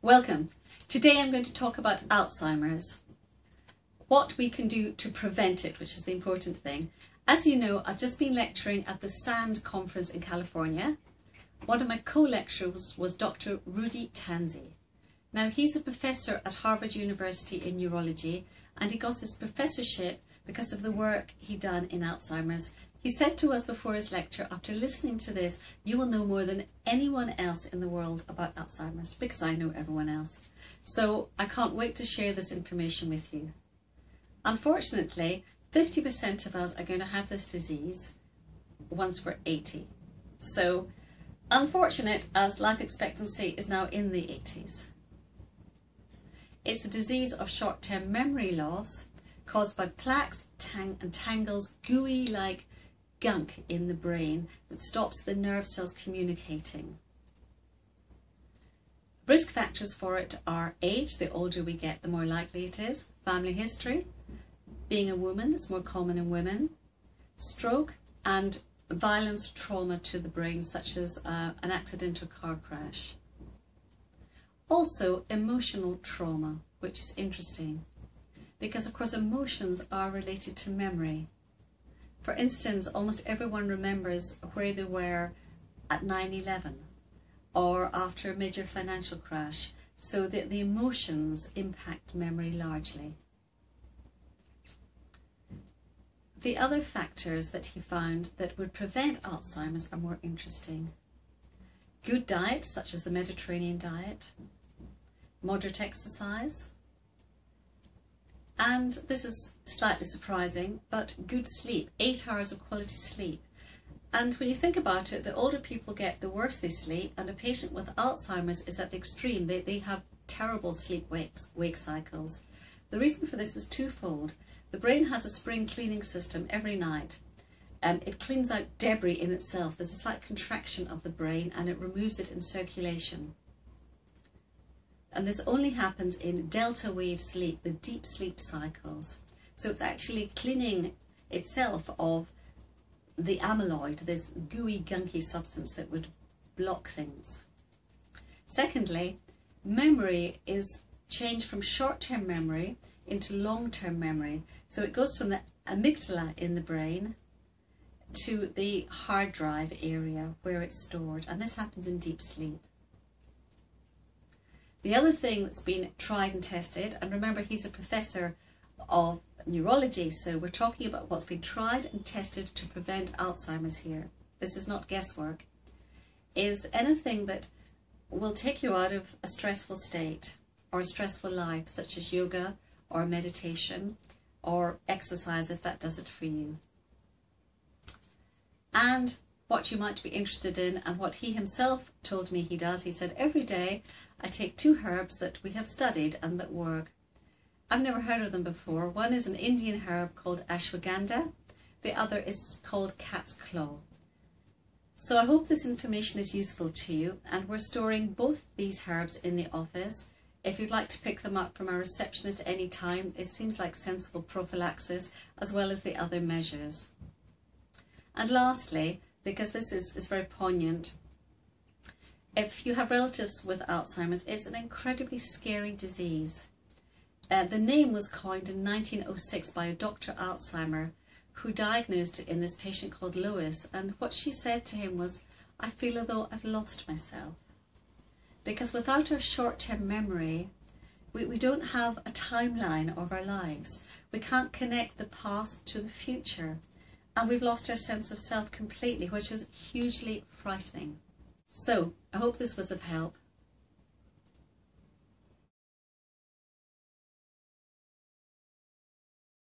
Welcome. Today I'm going to talk about Alzheimer's, what we can do to prevent it, which is the important thing. As you know, I've just been lecturing at the SAND conference in California. One of my co-lecturers was Dr. Rudy Tanzi. Now he's a professor at Harvard University in neurology, and he got his professorship because of the work he'd done in Alzheimer's. He said to us before his lecture, after listening to this, you will know more than anyone else in the world about Alzheimer's, because I know everyone else. So I can't wait to share this information with you. Unfortunately, 50% of us are going to have this disease once we're 80. So unfortunate, as life expectancy is now in the 80s. It's a disease of short-term memory loss caused by plaques and tangles, gooey-like gunk in the brain that stops the nerve cells communicating. Risk factors for it are age. The older we get, the more likely it is. Family history. Being a woman, it's more common in women. Stroke and violence trauma to the brain, such as an accidental car crash. Also emotional trauma, which is interesting because of course emotions are related to memory. For instance, almost everyone remembers where they were at 9/11 or after a major financial crash, so that the emotions impact memory largely. The other factors that he found that would prevent Alzheimer's are more interesting. Good diet, such as the Mediterranean diet, moderate exercise, and this is slightly surprising, but good sleep, 8 hours of quality sleep. And when you think about it, the older people get, the worse they sleep, and a patient with Alzheimer's is at the extreme. They have terrible sleep-wake cycles. The reason for this is twofold. The brain has a spring cleaning system every night. It cleans out debris in itself. There's a slight contraction of the brain and it removes it in circulation. And this only happens in delta wave sleep, the deep sleep cycles. So it's actually cleaning itself of the amyloid, this gooey, gunky substance that would block things. Secondly, memory is changed from short-term memory into long-term memory. So it goes from the amygdala in the brain to the hard drive area where it's stored, and this happens in deep sleep. The other thing that's been tried and tested, and remember he's a professor of neurology, so we're talking about what's been tried and tested to prevent Alzheimer's here. This is not guesswork. Is anything that will take you out of a stressful state or a stressful life, such as yoga or meditation or exercise if that does it for you. And what you might be interested in, and what he himself told me he does, he said, every day I take 2 herbs that we have studied and that work. I've never heard of them before. One is an Indian herb called ashwagandha. The other is called cat's claw. So I hope this information is useful to you, and we're storing both these herbs in the office. If you'd like to pick them up from our receptionist any time, it seems like sensible prophylaxis as well as the other measures. And lastly, because this is very poignant, if you have relatives with Alzheimer's, it's an incredibly scary disease. The name was coined in 1906 by a Dr. Alzheimer who diagnosed it in this patient called Lois, and what she said to him was, I feel as though I've lost myself. Because without our short-term memory, we don't have a timeline of our lives. We can't connect the past to the future. And we've lost our sense of self completely, which is hugely frightening. So I hope this was of help.